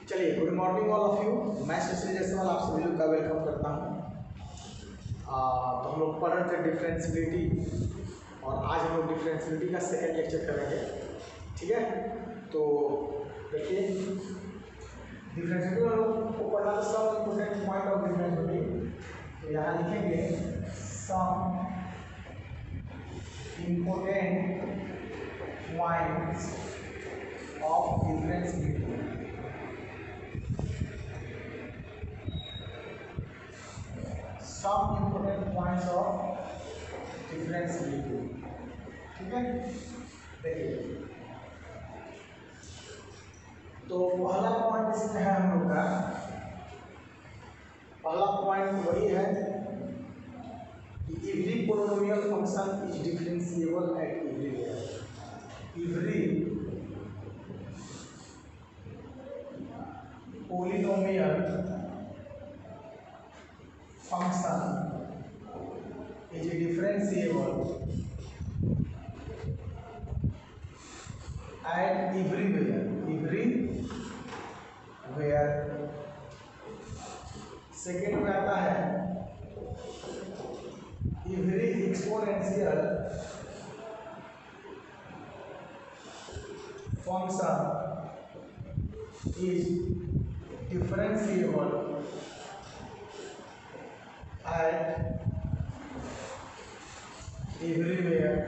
चलिए, good morning all of you. मैं सुशील जायसवाल आप सभी लोग का वेलकम करता हूँ। तो हम लोग पढ़ रहे थे डिफरेंशियबिलिटी और आज हम लोग डिफरेंशियबिलिटी का सेकंड लेक्चर करेंगे। ठीक है, तो देखिए डिफरेंशियबिलिटी हम लोग को पढ़ना तो सब इम्पोर्टेंट पॉइंट ऑफ डिफरेंशियबिलिटी यहाँ लिखेंगे, some important points of differentiability. Some important points of differentiability। ठीक है, देखिए तो पहला पॉइंट इसमें है हम लोग का, पहला पॉइंट वही है कि every polynomial function is differentiable eight everywhere. Every polynomial function is differentiable at everywhere। Second में आता है every exponential function is differentiable at everywhere।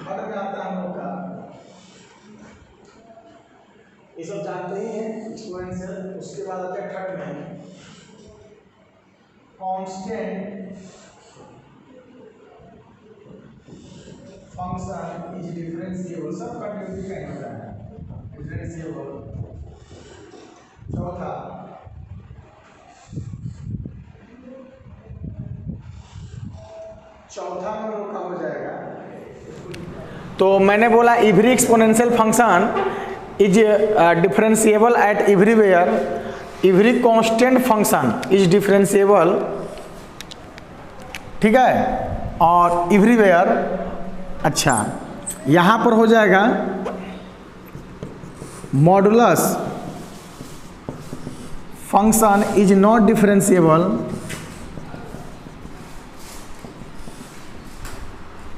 Third में आता है हम लोग का, ये सब जानते ही हैं एक्सपोनेंशियल। उसके बाद आता है थर्ड में कांस्टेंट फंक्शन इज डिफरेंशिएबल। सब कंटिन्यूटी का होता है डिफरेंशिएबल। चौथा में रोका हो जाएगा। तो मैंने बोला every exponential function is differentiable eight everywhere. Every constant function is differentiable, ठीक है, और एवरीवेयर। अच्छा, यहाँ पर हो जाएगा modulus function is not differentiable,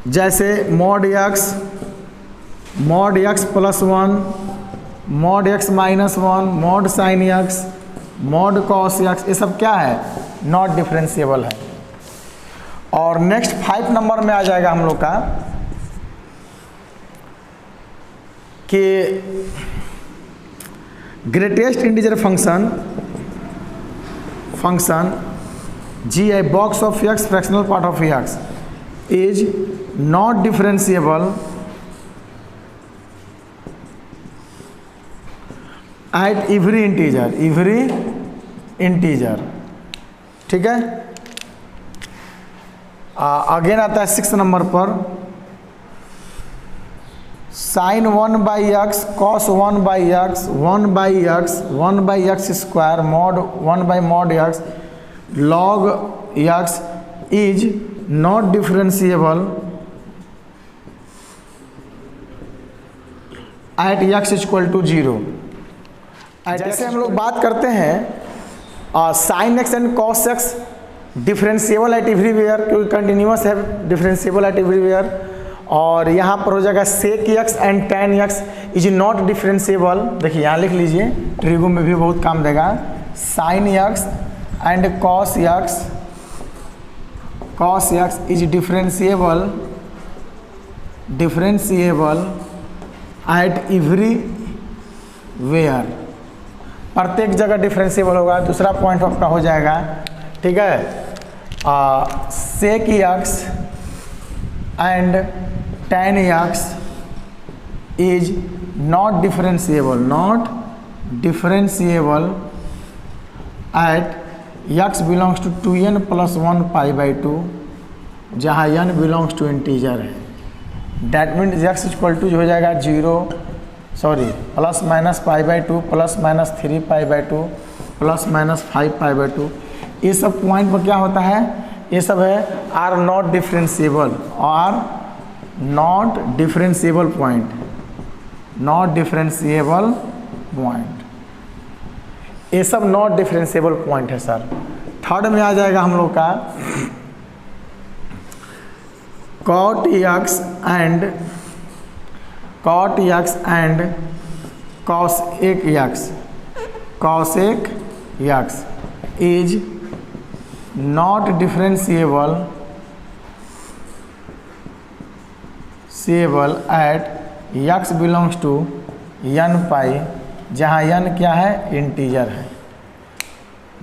जैसे mod x plus 1, mod x minus 1, mod sin x, mod cos x, ये सब क्या है, नॉट डिफरेंशिएबल है। और नेक्स्ट 5 नंबर में आ जाएगा हम लोग का कि greatest integer function g a box of x fractional part of x is not differentiable at every integer। ठीक है, अगेन आता है 6 नंबर पर sin 1 by x cos 1 by x 1 by x 1 by x square mod 1 by mod x log x is not differentiable at x equal to 0। जैसे हम लोग बात करते हैं sin x and cos x differentiable eight everywhere, क्योंकि continuous है, differentiable eight everywhere. और यहाँ पर हो जाएगा sec x and tan x is not differentiable. देखिए यहाँ लिख लीजिए, ट्रिगो में भी बहुत काम देगा। sin x and cos x is differentiable eight everywhere. प्रत्येक जगह डिफरेंशिएबल होगा। दूसरा पॉइंट आपका हो जाएगा, ठीक है, sec x and tan x is not differentiable at x belongs to 2n plus 1 pi by 2, जहाँ n belongs to integer है। That means x equal to हो जाएगा plus minus pi by 2 plus minus 3 pi by 2 plus minus 5 pi by 2। ये सब point पर क्या होता है, ये सब है are not differentiable, are not differentiable point, not differentiable point, ये सब नॉट डिफरेंशिएबल पॉइंट है सर। थर्ड में आ जाएगा हम लोग का cot x and cosec x is not differentiable at x belongs to n pi, जहाँ n क्या है, इंटीजर है,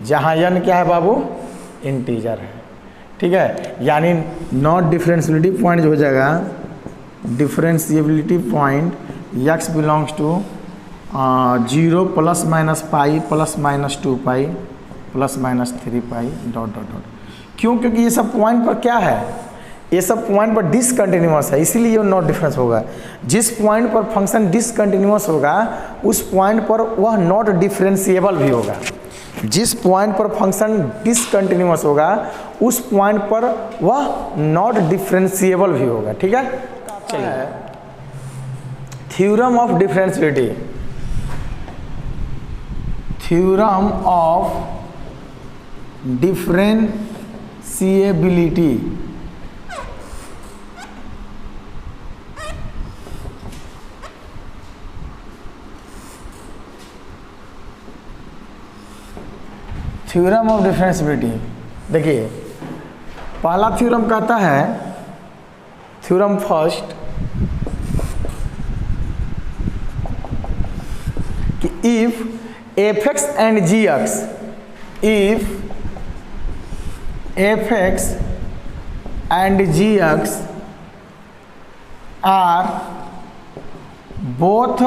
जहाँ n क्या है बाबू, इंटीजर है। ठीक है, यानी नॉट डिफरेंशिएबिलिटी पॉइंट जो हो जाएगा, differentiability point x belongs to 0 plus minus pi plus minus 2 pi plus minus 3 dot dot dot डॉट। क्यों? क्योंकि ये सब पॉइंट पर क्या है, ये सब पॉइंट पर डिसकंटिन्यूअस है, इसीलिए ये नॉट डिफरेंस होगा। जिस पॉइंट पर फंक्शन डिसकंटिन्यूअस होगा उस पॉइंट पर वह नॉट डिफरेंशिएबल भी होगा। जिस पॉइंट पर फंक्शन डिसकंटिन्यूअस होगा उस पॉइंट पर वह नॉट डिफरेंशिएबल भी होगा। ठीक है, चलिए theorem of differentiability, theorem of differentiability theorem of differentiability. देखिए पहला थ्योरम कहता है, थ्योरम फर्स्ट, कि if f(x) and g(x), if f(x) and g(x) are both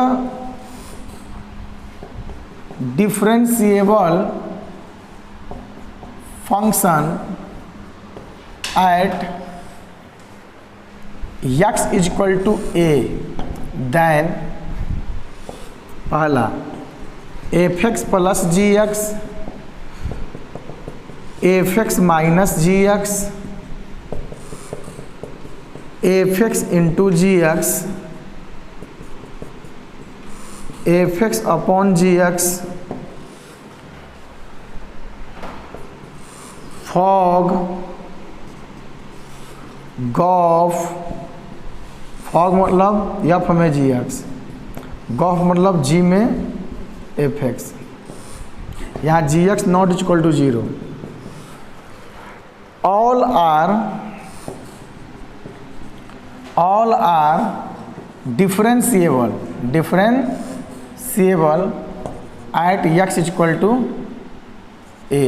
differentiable function at x is equal to a, then पहला f(x) plus g(x), f(x) minus g(x), f(x) into g(x), f(x) upon g(x), fog gof, fog मतलब f में g(x), Gauff मतलब g में f(x), यहाँ g(x) not equal to 0। All are differentiable at x equal to a,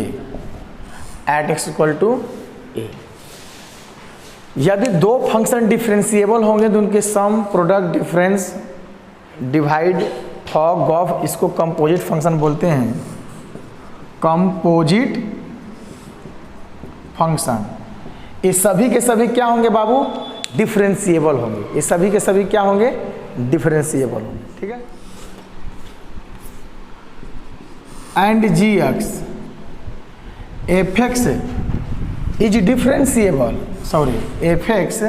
at x equal to a। यदि दो function differentiable होंगे तो उनके sum, product, difference, divide, fog, gof, इसको कंपोजिट फंक्शन बोलते हैं। कंपोजिट फंक्शन, ये सभी के सभी क्या होंगे बाबू, डिफरेंशिएबल होंगे। ये सभी के सभी क्या होंगे, डिफरेंशिएबल होंगे। ठीक है, and g(x), f(x) is differentiable, sorry f(x)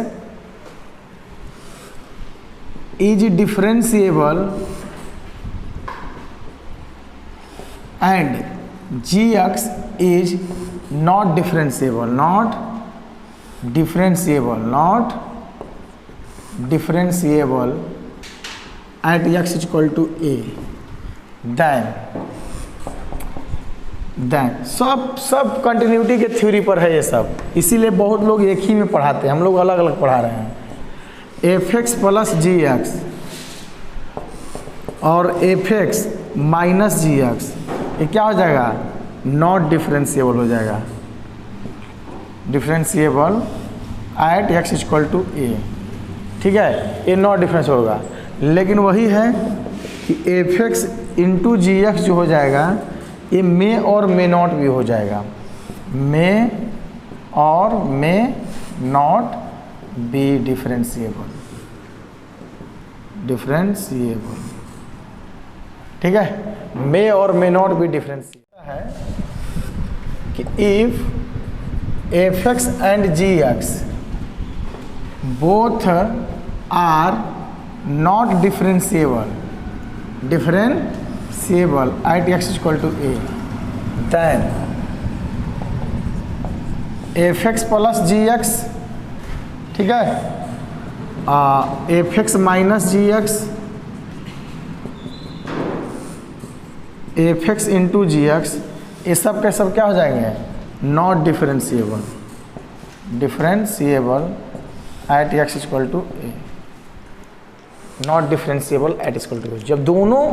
is differentiable and g(x) is not differentiable, not differentiable at x equal to a, then सब कंटिन्यूटी के थ्योरी पर है ये सब, इसीलिए बहुत लोग एक ही में पढ़ाते हैं, हम लोग अलग अलग पढ़ा रहे हैं। f(x) प्लस g(x) और f(x) माइनस g(x), ये क्या हो जाएगा, नॉट डिफरेंशिएबल हो जाएगा, differentiable at x equal to a। ठीक है, ये नॉट डिफरेंस होगा, लेकिन वही है कि f(x) इंटू g(x) जो हो जाएगा ये मे और मे नॉट भी हो जाएगा, मे और मे नॉट बी डिफरेंशिएबल। ठीक है, मे और मे नॉट बी डिफरेंशिएबल है कि if f(x) and g(x) both are not differentiable at x equal to a, then f x plus g x, ठीक है, f x minus g x, f x into g x, ये सब के सब क्या हो जाएंगे, not differentiable at x equal to a, not differentiable at equal to a. जब दोनों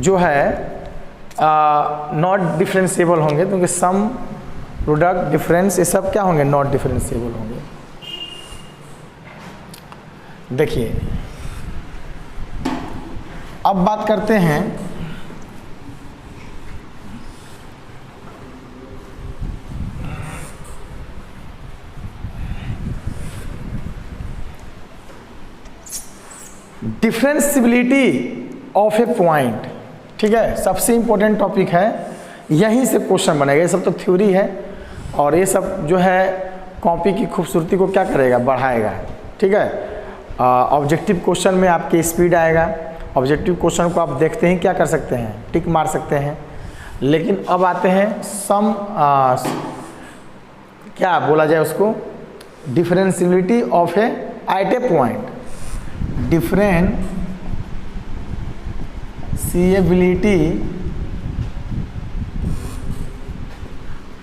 जो है नॉट डिफरेंशिएबल होंगे, क्योंकि सम प्रोडक्ट डिफरेंस ये सब क्या होंगे, नॉट डिफरेंशिएबल होंगे। देखिए अब बात करते हैं डिफरेंशियबिलिटी ऑफ ए पॉइंट, ठीक है, सबसे इंपॉर्टेंट टॉपिक है, यहीं से क्वेश्चन बनेगा। ये सब तो थ्योरी है और ये सब जो है कॉपी की खूबसूरती को क्या करेगा, बढ़ाएगा, ठीक है। ऑब्जेक्टिव क्वेश्चन में आपकी स्पीड आएगा, ऑब्जेक्टिव क्वेश्चन को आप देखते ही क्या कर सकते हैं, टिक मार सकते हैं। लेकिन अब आते हैं सम क्या बोला जाए उसको, differentiability of a at a point, differentiability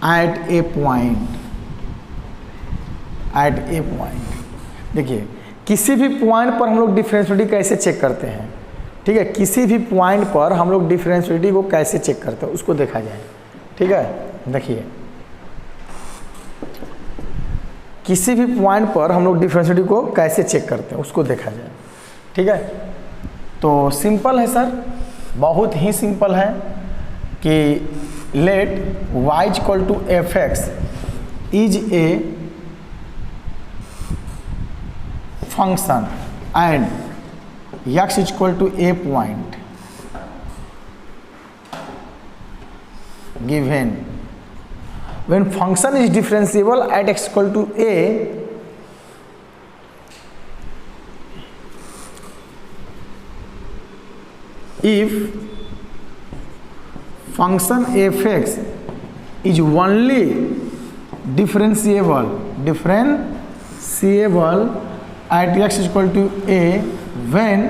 at a point. देखिए किसी भी पॉइंट पर हम लोग डिफरेंशियबिलिटी कैसे चेक करते हैं, ठीक है, किसी भी पॉइंट पर हम लोग डिफरेंशियबिलिटी को कैसे चेक करते हैं उसको देखा जाए, ठीक है। देखिए किसी भी पॉइंट पर हम लोग डिफरेंशियबिलिटी को कैसे चेक करते हैं उसको देखा जाए, ठीक है। तो सिंपल है सर, बहुत ही सिंपल है कि let y equal to F X is a function and x equal to a point given when function is differentiable at x equal to a, if function f(x) is only differentiable at x equal to a when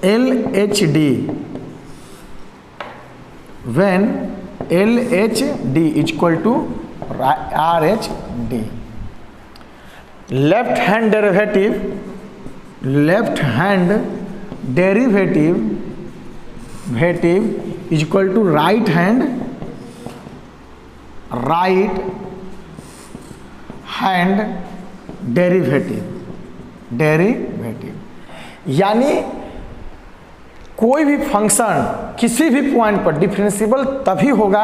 LHD is equal to RHD, left hand derivative is equal to right hand derivative, यानी कोई भी function किसी भी point पर differentiable तभी होगा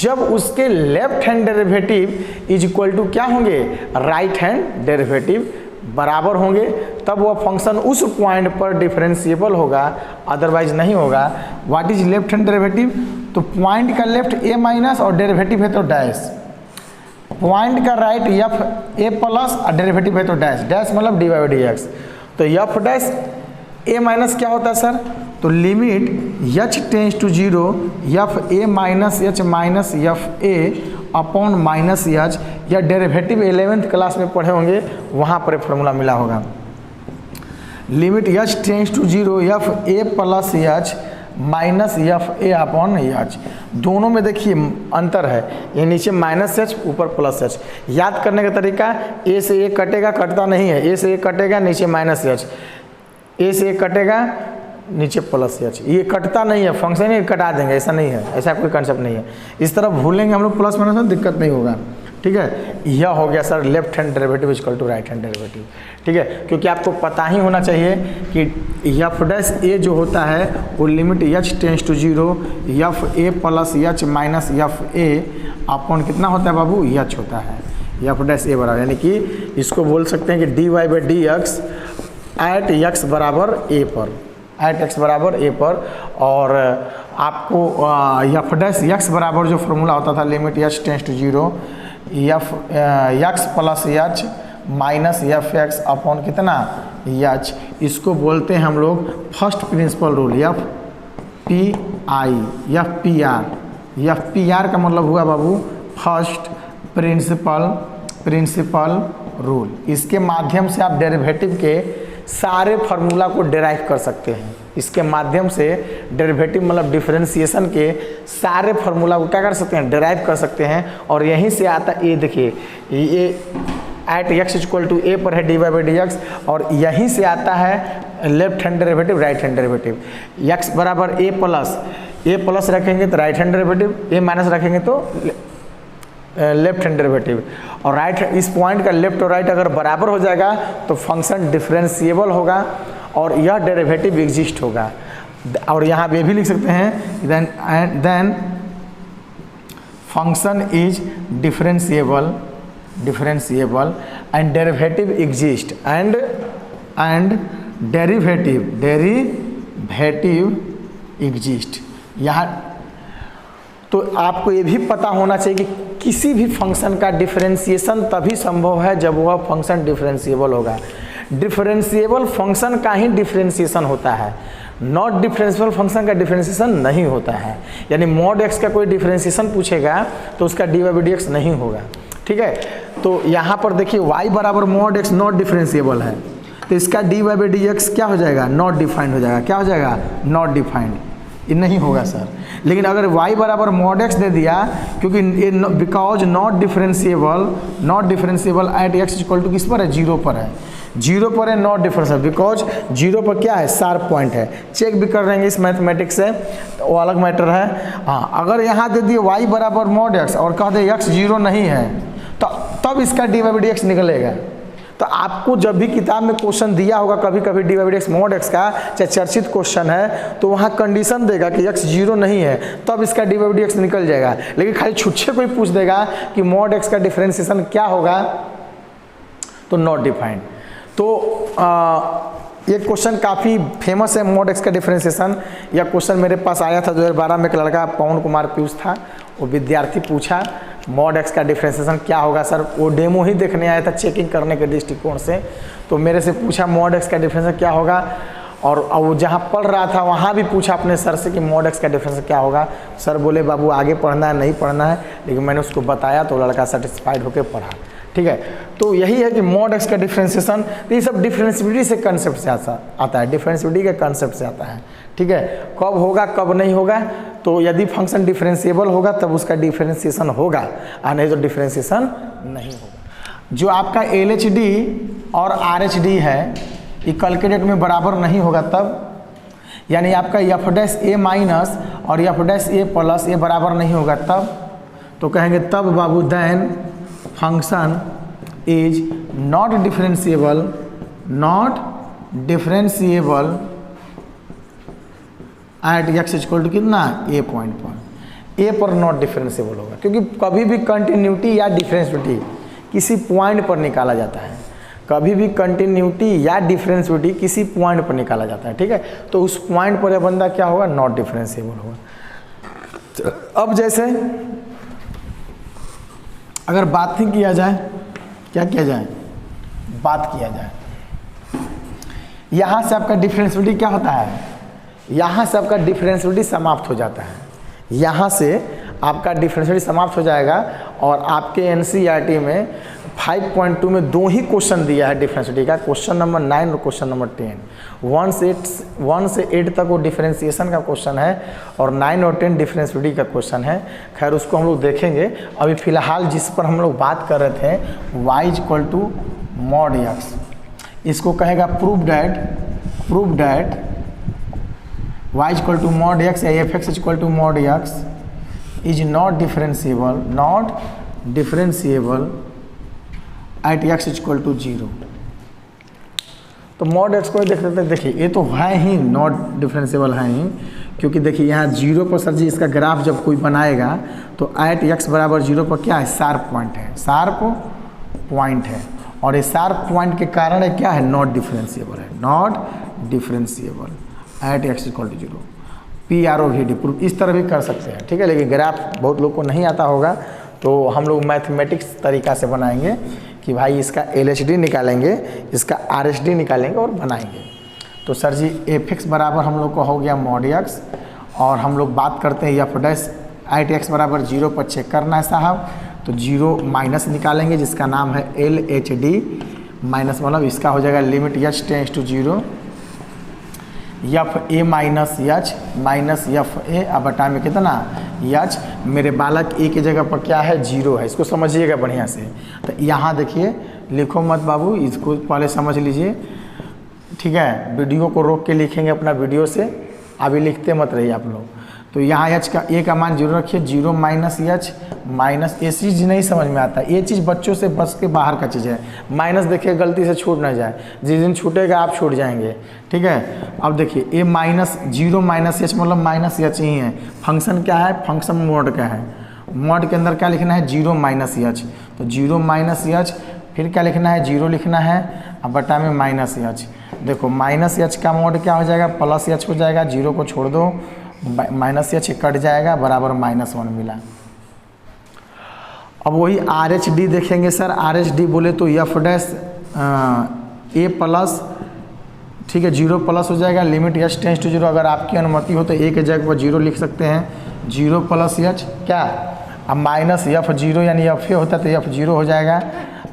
जब उसके left hand derivative is equal to क्या होंगे, राइट हैंड डेरिवेटिव बराबर होंगे, तब वह फंक्शन उस पॉइंट पर डिफरेंशिएबल होगा, अदरवाइज नहीं होगा। What is left hand derivative, तो पॉइंट का लेफ्ट a माइनस और डेरिवेटिव है तो डैश, पॉइंट का राइट एफ a प्लस और डेरिवेटिव है तो डैश, डैश मतलब dy बाई dx, तो एफ डैश a माइनस क्या होता है सर, तो limit h tends to 0 F a minus h minus F a upon minus h, या डेरिवेटिव 11th क्लास में पढ़े होंगे, वहाँ पर फॉर्मूला मिला होगा। Limit h tends to 0 F a plus h minus F a upon h, दोनों में देखिए अंतर है, ये नीचे माइनस h ऊपर प्लस h। याद करने का तरीका, a से a कटेगा, कटता नहीं है, a से a कटेगा नीचे माइनस h, a से a कटेगा नीचे प्लस h, ये कटता नहीं है, फंक्शन ही कटा देंगे, ऐसा नहीं है, ऐसा कोई कंसेप्ट नहीं है। इस तरह भूलेंगे हम लोग प्लस माइनस में, दिक्कत नहीं होगा, ठीक है। यह हो गया sir left hand derivative equal to right hand derivative, ठीक है, क्योंकि आपको पता ही होना चाहिए कि एफ डैश ए जो होता है वो limit h tends to 0 F a plus h minus F a upon कितना होता है बाबू, h होता है, एफ डैश ए बराबर, यानी कि इसको बोल सकते हैं कि dy by dx at x बराबर a पर, एट x बराबर a पर। और आपको एफ डैश x बराबर जो फॉर्मूला होता था limit h tends to 0 F x plus h minus F X upon कितना एच, इसको बोलते हैं हम लोग first principle rule, F P I, F P R. F P R का मतलब हुआ बाबू फर्स्ट प्रिंसिपल रूल। इसके माध्यम से आप डेरिवेटिव के सारे फार्मूला को डेराइव कर सकते हैं। इसके माध्यम से डेरिवेटिव मतलब डिफरेंशिएशन के सारे फार्मूला को क्या कर सकते हैं, डेराइव कर सकते हैं। और यहीं से आता है ये, देखिए ये at x equal to A पर है D Y by D X, और यहीं से आता है left hand derivative right hand derivative. X बराबर ए प्लस रखेंगे तो right hand derivative, A minus रखेंगे तो लेफ्ट हैंड डेरिवेटिव। और राइट, इस पॉइंट का लेफ्ट और राइट अगर बराबर हो जाएगा तो फंक्शन डिफरेंशिएबल होगा और यह डेरिवेटिव एग्जिस्ट होगा। और यहाँ पे भी लिख सकते हैं then function is differentiable and derivative exist and derivative exist. यहाँ तो आपको ये भी पता होना चाहिए कि किसी भी फंक्शन का डिफरेंशिएशन तभी संभव है जब वह फंक्शन डिफरेंशिएबल होगा। डिफरेंशिएबल फंक्शन का ही डिफरेंशिएशन होता है, नॉट डिफरेंशिएबल फंक्शन का डिफरेंशिएशन नहीं होता है। यानी मॉड एक्स का कोई डिफरेंशिएशन पूछेगा तो उसका D Y by D X नहीं होगा, ठीक है। तो यहाँ पर देखिए y बराबर मॉड एक्स नॉट डिफरेंशिएबल है, तो इसका d Y by D x क्या हो जाएगा, नॉट डिफाइंड हो जाएगा। क्या हो जाएगा, नॉट डिफाइंड, ये नहीं होगा सर। लेकिन अगर y बराबर मॉड एक्स दे दिया, क्योंकि ये because not differentiable at x equal to किस पर है, जीरो पर है, जीरो पर है, नॉट डिफरेंशिएबल बिकॉज जीरो पर क्या है, शार्प पॉइंट है। चेक भी कर रहेंगे इस मैथमेटिक्स से, तो वो अलग मैटर है। हाँ, अगर यहाँ दे दिए y बराबर मॉड एक्स और कह दे x जीरो नहीं है, तो तब इसका d Y by D x निकलेगा। तो आपको जब भी किताब में क्वेश्चन दिया होगा कभी कभी d Y by D x mod x का, चाहे चर्चित क्वेश्चन है, तो वहाँ कंडीशन देगा कि x जीरो नहीं है, तब इसका d Y by D x निकल जाएगा। लेकिन खाली छुच्छे कोई पूछ देगा कि मॉड एक्स का डिफरेंशिएशन क्या होगा, तो नॉट डिफाइंड। तो ये क्वेश्चन काफ़ी फेमस है, मॉड एक्स का डिफरेंशिएशन। यह क्वेश्चन मेरे पास आया था 2012 में, एक लड़का पवन कुमार पीयूष था, वो विद्यार्थी पूछा मॉड एक्स का डिफरेंशिएशन क्या होगा सर। वो डेमो ही देखने आया था चेकिंग करने के दृष्टिकोण से, तो मेरे से पूछा मॉड एक्स का डिफरेंशिएशन क्या होगा। और वो जहाँ पढ़ रहा था वहाँ भी पूछा अपने सर से कि मॉड एक्स का डिफरेंशिएशन क्या होगा। सर बोले बाबू आगे पढ़ना है नहीं पढ़ना है, लेकिन मैंने उसको बताया तो लड़का सेटिस्फाइड होकर पढ़ा, ठीक है। तो यही है कि मॉड एक्स का डिफरेंशिएशन, तो ये सब डिफरेंशिएबिलिटी से कंसेप्ट से आता है, डिफरेंशिएबिलिटी के कंसेप्ट से आता है, ठीक है। कब होगा कब नहीं होगा, तो यदि फंक्शन डिफरेंशिएबल होगा तब उसका डिफरेंशिएशन होगा, और नहीं तो डिफरेंशिएशन नहीं होगा। जो आपका LHD और RHD है ये कल के डेट में बराबर नहीं होगा तब, यानी आपका एफ डैश ए माइनस और एफ डैश ए प्लस ये बराबर नहीं होगा तब, तो कहेंगे तब बाबू then function is not differentiable at x equal to कितना, ए पॉइंट पर, ए पर नॉट डिफरेंशिएबल होगा। क्योंकि कभी भी कंटिन्यूटी या डिफरेंशिएबिलिटी किसी पॉइंट पर निकाला जाता है, कभी भी कंटिन्यूटी या डिफरेंशिएबिलिटी किसी पॉइंट पर निकाला जाता है, ठीक है। तो उस पॉइंट पर यह बंदा क्या होगा, नॉट डिफरेंशिएबल होगा। अब जैसे अगर बात ही किया जाए, क्या किया जाए, बात किया जाए, यहाँ से आपका डिफरेंशिएबिलिटी क्या होता है, यहाँ से आपका डिफरेंशिएबिलिटी समाप्त हो जाता है, यहाँ से आपका डिफरेंशिएबिलिटी समाप्त हो जाएगा। और आपके एनसीईआरटी में 5.2 में दो ही क्वेश्चन दिया है डिफरेंशिएबिलिटी का, क्वेश्चन नंबर 9 और क्वेश्चन नंबर 10। 1 से 8 तक वो डिफरेंशिएशन का क्वेश्चन है और 9 और 10 डिफरेंशिएबिलिटी का क्वेश्चन है। खैर उसको हम लोग देखेंगे। अभी फिलहाल जिस पर हम लोग बात कर रहे थे y equal to mod x, इसको कहेगा prove that y equal to mod x या f x equal to mod x is not differentiable at x equal to 0। तो मॉड एक्स को देख लेते हैं। देखिए ये तो है ही नॉट डिफरेंशिएबल है ही, क्योंकि देखिए यहाँ 0 पर सर जी इसका ग्राफ जब कोई बनाएगा तो एट एक्स बराबर 0 पर क्या है, शार्प पॉइंट है, और ये शार्प पॉइंट के कारण है क्या है, not differentiable at x equal to 0। PROVD proof इस तरह भी कर सकते हैं, ठीक है। लेकिन ग्राफ बहुत लोग को नहीं आता होगा, तो हम लोग मैथमेटिक्स तरीका से बनाएंगे। कि भाई इसका LHD निकालेंगे, इसका RHD निकालेंगे और बनाएंगे। तो सर जी f(x) बराबर हम लोग को हो गया mod x, और हम लोग बात करते हैं f डैश @x बराबर 0 पर चेक करना है साहब। तो 0 माइनस निकालेंगे जिसका नाम है LHD माइनस, मतलब इसका हो जाएगा limit h tends to 0 fa minus h minus fa, अब बटा में कितना h, मेरे बालक a की जगह पर क्या है 0 है, इसको समझिएगा बढ़िया से। तो यहाँ देखिए लिखो मत बाबू, इसको पहले समझ लीजिए, ठीक है। वीडियो को रोक के लिखेंगे अपना वीडियो से, अभी लिखते मत रहिए आप लोग। तो यहाँ h का a का मान 0 रखिए, 0 माइनस h माइनस, ये चीज़ नहीं समझ में आता, ये चीज़ बच्चों से बस के बाहर का चीज़ है। माइनस देखिए गलती से छूट ना जाए, जिस दिन छूटेगा आप छूट जाएंगे, ठीक है। अब देखिए a माइनस 0 माइनस h मतलब माइनस h ही है। फंक्शन क्या है, फंक्शन मॉड का है, मॉड के अंदर क्या लिखना है 0 माइनस h, तो 0 माइनस h, फिर क्या लिखना है 0 लिखना है, अब बटा में माइनस h। देखो माइनस h का मॉड क्या हो जाएगा, प्लस h हो जाएगा, 0 को छोड़ दो, माइनस h कट जाएगा, बराबर -1 मिला। अब वही RHD देखेंगे सर, RHD बोले तो f डैश a प्लस, ठीक है 0 प्लस हो जाएगा, लिमिट h टेंड्स टू 0, अगर आपकी अनुमति हो तो a के जगह पर 0 लिख सकते हैं, 0 प्लस h क्या, अब माइनस f0 यानी fa होता है तो f0 हो जाएगा,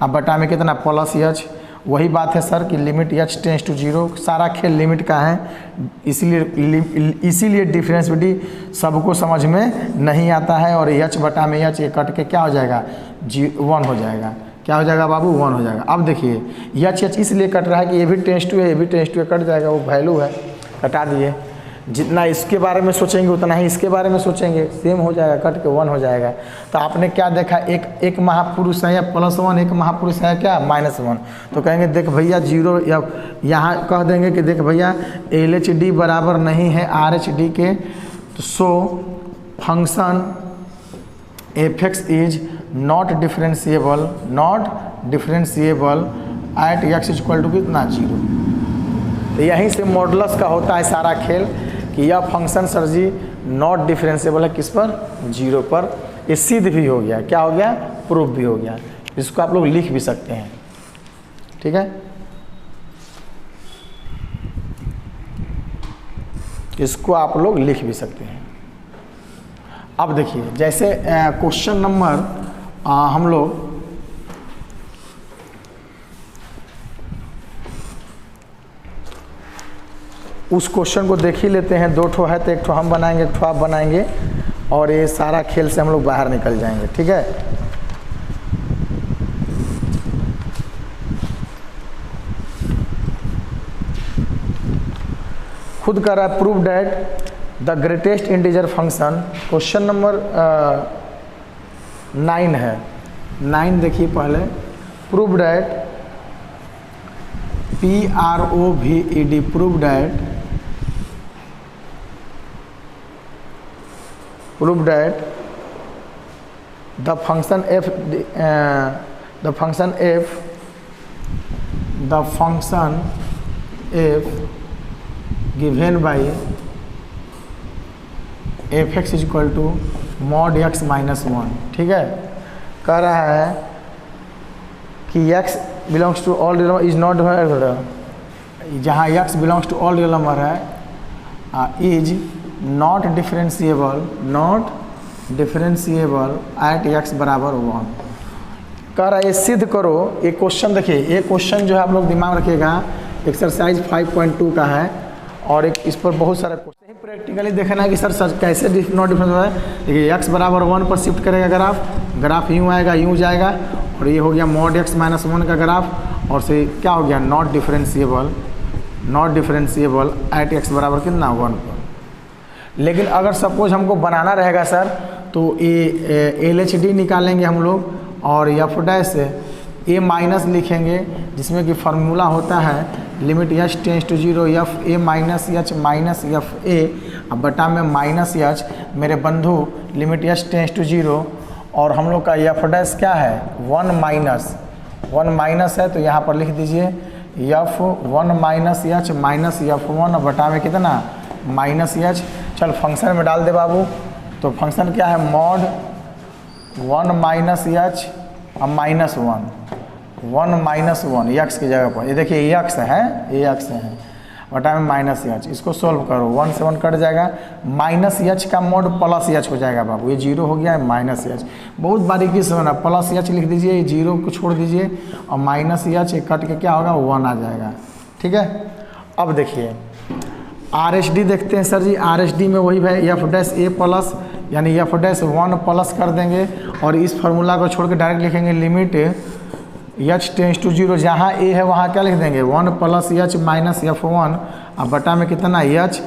अब बटा में कितना प्लस h। वही बात है सर कि लिमिट h टेंड्स टू 0, सारा खेल लिमिट का है, इसीलिए डिफरेंशिएबिलिटी सबको समझ में नहीं आता है। और h बटा में h ये कट के क्या हो जाएगा 1 हो जाएगा, क्या हो जाएगा बाबू 1 हो जाएगा। अब देखिए h इसलिए कट रहा है कि ये भी टेंड्स टू है, ये भी टेंड्स टू है, कट जाएगा, वो वैल्यू है, कटा दिए। जितना इसके बारे में सोचेंगे उतना ही इसके बारे में सोचेंगे, सेम हो जाएगा, कट के 1 हो जाएगा। तो आपने क्या देखा, एक महापुरुष है या +1, एक महापुरुष है क्या -1, तो कहेंगे देख भैया 0, या यहाँ कह देंगे कि देख भैया LHD बराबर नहीं है RHD के, तो so function f(x) is not differentiable at x equal to कितना 0। तो यहीं से मॉडुलस का होता है सारा खेल कि यह function sir ji not differentiable है किस पर 0 पर। ये सिद्ध भी हो गया, क्या हो गया, प्रूफ भी हो गया। इसको आप लोग लिख भी सकते हैं, ठीक है, इसको आप लोग लिख भी सकते हैं। अब देखिए जैसे क्वेश्चन नंबर हम लोग उस क्वेश्चन को देख ही लेते हैं, 2 ठो है तो 1 ठो हम बनाएंगे, 1 ठो आप बनाएंगे, और ये सारा खेल से हम लोग बाहर निकल जाएंगे, ठीक है। खुद कर रहा है prove that the greatest integer function, question number 9 है, 9 देखिए पहले, prove that PROVED prove that the function f given by f(x) equal to mod x minus 1, ठीक है। कह रहा है कि x belongs to all real number is not, जहाँ x belongs to all real number है is not differentiable at x बराबर 1। कह रहा है ये सिद्ध करो, ये क्वेश्चन देखिए, ये क्वेश्चन जो है आप लोग दिमाग रखिएगा, एक्सरसाइज 5.2 का है, और एक इस पर बहुत सारा क्वेश्चन प्रैक्टिकली देखना है कि सर कैसे नॉट डिफरेंस है। देखिए x बराबर 1 पर शिफ्ट करेगा ग्राफ यूँ आएगा, यूँ जाएगा, और ये हो गया mod x माइनस 1 का ग्राफ, और से क्या हो गया नॉट डिफरेंशिएबल एट x बराबर कितना 1 पर। लेकिन अगर सपोज हमको बनाना रहेगा सर, तो ये LHD निकालेंगे हम लोग, और f डैश a माइनस लिखेंगे, जिसमें कि फार्मूला होता है limit h tends to 0 fa minus h minus fa, अब बटा में माइनस h, मेरे बंधु लिमिट h टेंड्स टू 0, और हम लोग का f डैश क्या है 1 माइनस है, तो यहाँ पर लिख दीजिए f1 minus h minus f1, बटा में कितना माइनस h। चल फंक्शन में डाल दे बाबू, तो फंक्शन क्या है mod 1 माइनस h और -1, 1 माइनस 1 यक्स की जगह पर, ये देखिए यक्स है, ये यक्स है, बटा में माइनस एच। इसको सोल्व करो, 1 से 1 कट जाएगा, माइनस एच का मोड प्लस एच हो जाएगा बाबू, ये 0 हो गया है, माइनस एच। बहुत बारीकी से होना, प्लस एच लिख दीजिए, ये 0 को छोड़ दीजिए और माइनस एच कट के क्या होगा 1 आ जाएगा। ठीक है, अब देखिए आर एच डी देखते हैं sir ji. Are H D में वही भाई एफ डैश ए प्लस यानी एफ डैश 1 प्लस कर देंगे और इस फार्मूला को छोड़ के डायरेक्ट लिखेंगे लिमिट एच टेंस टू 0, जहाँ ए है वहाँ क्या लिख देंगे 1 प्लस एच माइनस एफ 1 और बटा में कितना एच।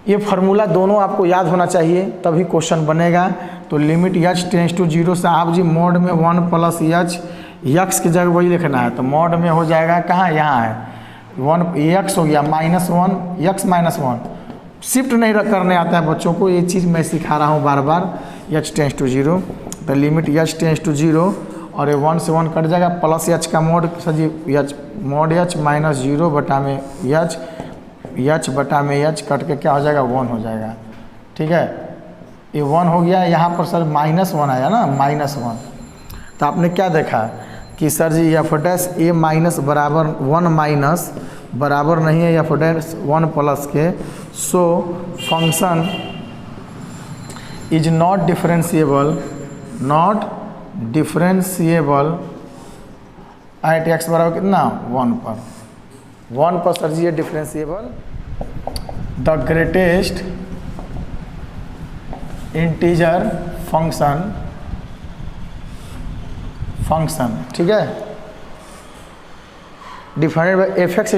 ये फार्मूला दोनों आपको याद होना चाहिए तभी क्वेश्चन बनेगा। तो लिमिट एच टेंस टू 0 से आप जी मोड में 1 प्लस एच यक्स की जगह वही लिखना है, तो मोड में हो जाएगा कहाँ, यहाँ है 1 एक्स हो गया माइनस 1 एक्स माइनस 1। शिफ्ट नहीं करने आता है बच्चों को, ये चीज़ मैं सिखा रहा हूँ बार बार। एच टेंस टू 0, तो लिमिट एच टेंस टू 0 और ये 1 से 1 कट जाएगा, प्लस एच का मोड सजी एच मोड एच माइनस 0 बटा में एच बटा में एच कट के क्या हो जाएगा 1 हो जाएगा। ठीक है, ये 1 हो गया, यहाँ पर सर माइनस 1 आया ना, माइनस 1। तो आपने क्या देखा कि sir ji F dash a minus बराबर 1 माइनस बराबर नहीं है एफ डैश 1 प्लस के, so function is not differentiable at x बराबर कितना 1 पर सर जी ये differentiable. The greatest integer function, ठीक है, defined by f x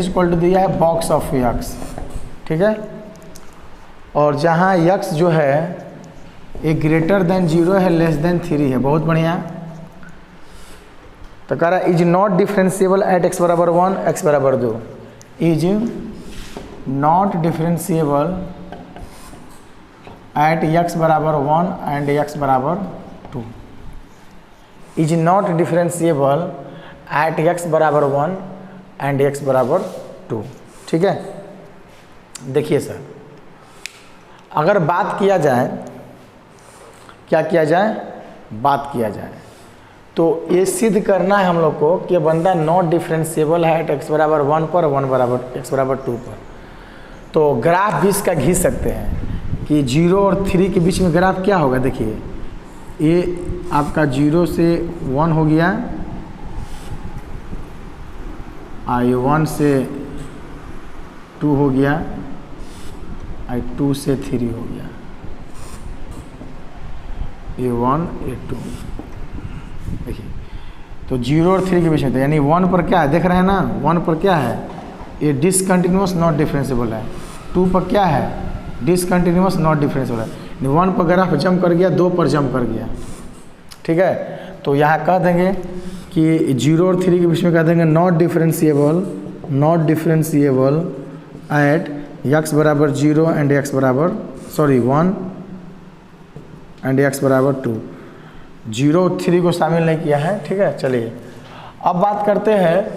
equal to दिया है बॉक्स ऑफ यक्स। ठीक है, और जहाँ यक्स जो है ये ग्रेटर देन 0 है, लेस देन 3 है, बहुत बढ़िया। तो कह रहा है is not differentiable at x बराबर 1 एक्स बराबर 2, is not differentiable at x बराबर 1 एंड एक्स बराबर 2, is not differentiable at x बराबर 1 एंड एक्स बराबर 2। ठीक है, देखिए सर अगर बात किया जाए, क्या किया जाए, बात किया जाए तो ये सिद्ध करना है हम लोग को कि बंदा नॉट डिफरेंशिएबल है एट एक्स बराबर 1 पर, 1 बराबर एक्स बराबर 2 पर। तो ग्राफ भी इसका घिस सकते हैं कि 0 और 3 के बीच में ग्राफ क्या होगा। देखिए ये आपका 0 से 1 हो गया, आई 1 से 2 हो गया, आई 2 से 3 हो गया, ये 1 ये 2। देखिए तो 0 और 3 के बीच में था, यानी 1 पर क्या है देख रहे हैं ना, 1 पर क्या है ये डिसकंटिन्यूअस नॉट डिफरेंशिएबल है, 2 पर क्या है डिसकंटिन्यूअस नॉट डिफरेंशिएबल है। 1 पर ग्राफ जंप कर गया, 2 पर जंप कर गया। ठीक है, तो यहाँ कह देंगे कि 0 और 3 के बीच में कह देंगे नॉट डिफरेंशिएबल एट एक्स बराबर 0 एंड एक्स बराबर 1 एंड एक्स बराबर 2। 0 और 3 को शामिल नहीं किया है। ठीक है, चलिए अब बात करते हैं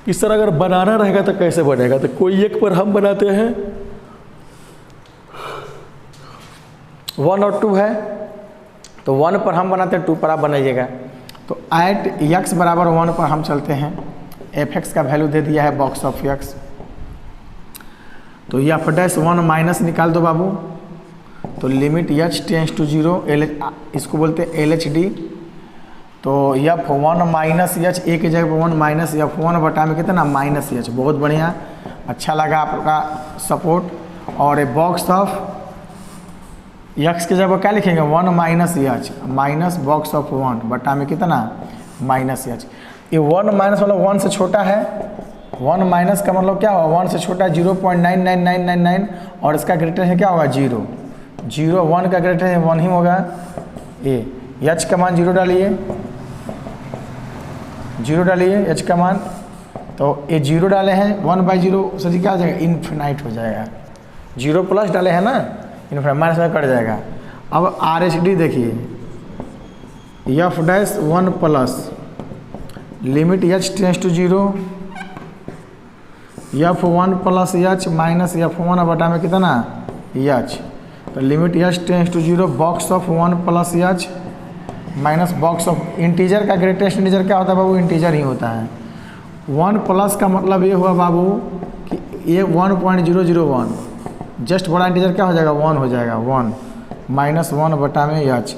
कि सर अगर बनाना रहेगा तो कैसे बनेगा। तो कोई एक पर हम बनाते हैं, 1 और 2 है तो 1 पर हम बनाते हैं, 2 पर आप बनाइएगा। तो एट एक्स बराबर 1 पर हम चलते हैं, एफ एक्स का वैल्यू दे दिया है बॉक्स ऑफ एक्स, तो एफ डैश 1 माइनस निकाल दो बाबू। तो लिमिट एच टेंस टू 0 इसको बोलते हैं एल एच डी। तो एफ 1 माइनस एच, ए की जगह पर 1 माइनस एफ 1 बटा में कितना माइनस एच। बहुत बढ़िया, अच्छा लगा आपका सपोर्ट। और ए बॉक्स ऑफ एक्स की जगह क्या लिखेंगे 1 minus H minus box of 1 बटा में कितना माइनस एच। ये 1 माइनस मतलब 1 से छोटा है, 1 माइनस का मतलब क्या होगा 1 से छोटा है 0.99999 और इसका ग्रेटर है क्या होगा 0। 1 का ग्रेटर है 1 ही होगा। ये एच का मान 0 डालिए, 0 डालिए एच का मान। तो ये 0 डाले हैं 1/0 सर जी क्या हो जाएगा इन्फिनाइट हो जाएगा। 0 प्लस डाले हैं ना इन्फिनाइट माइनस में कट जाएगा। अब आर एच डी देखिए f dash 1 plus limit h tends to 0 f 1 plus h minus f 1 बटा में कितना एच। तो limit h tends to 0 box of 1 plus h minus box of integer का greatest integer क्या होता है बाबू, इंटीजर ही होता है। 1 प्लस का मतलब ये हुआ बाबू कि ये 1.001, जस्ट बड़ा इंटीजर क्या हो जाएगा 1 हो जाएगा, 1 माइनस 1 बटा में एच,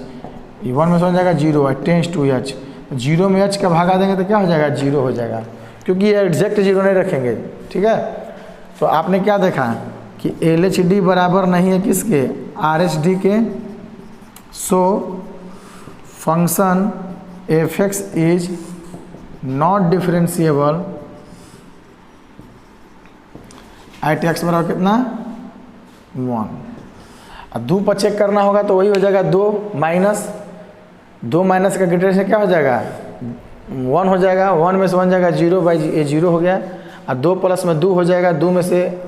1 में से हो जाएगा 0, टेंस टू एच, 0 में एच का भागा देंगे तो क्या हो जाएगा 0 हो जाएगा, क्योंकि ये एग्जैक्ट 0 नहीं रखेंगे। ठीक है, तो आपने क्या देखा कि LHD बराबर नहीं है किसके, RHD के। So function fx is not differentiable at x बराबर कितना 1। अब 2 पर चेक करना होगा तो वही हो जाएगा 2 माइनस का ग्रेटर से क्या हो जाएगा 1 हो जाएगा, 1 में से 1 जाएगा 0 बाई ये 0 हो गया, और 2 प्लस में 2 हो जाएगा, 2 में से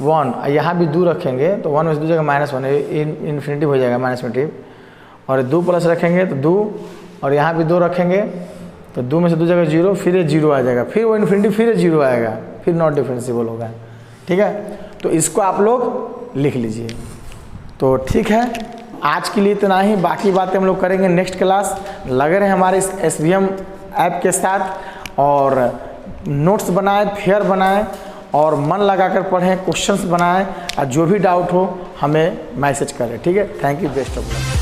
1, यहाँ भी 2 रखेंगे तो 1 में से 2 जाएगा -1, इन्फिनिटिव हो जाएगा -इन्फिनिटिव, और 2 प्लस रखेंगे तो 2, और यहाँ भी 2 रखेंगे तो 2 में से 2 जाएगा 0, फिर ये 0 आ जाएगा, फिर वो इन्फिनिटिव, फिर 0 आएगा, फिर नॉट डिफरेंशिएबल होगा। ठीक है, तो इसको आप लोग लिख लीजिए। तो ठीक है, आज के लिए इतना ही, बाकी बातें हम लोग करेंगे नेक्स्ट क्लास। लगे रहे हमारे इस SVM ऐप के साथ, और नोट्स बनाएं, फेयर बनाएं, और मन लगाकर पढ़ें, क्वेश्चंस बनाएं, और जो भी डाउट हो हमें मैसेज करें। ठीक है, thank you, best of luck.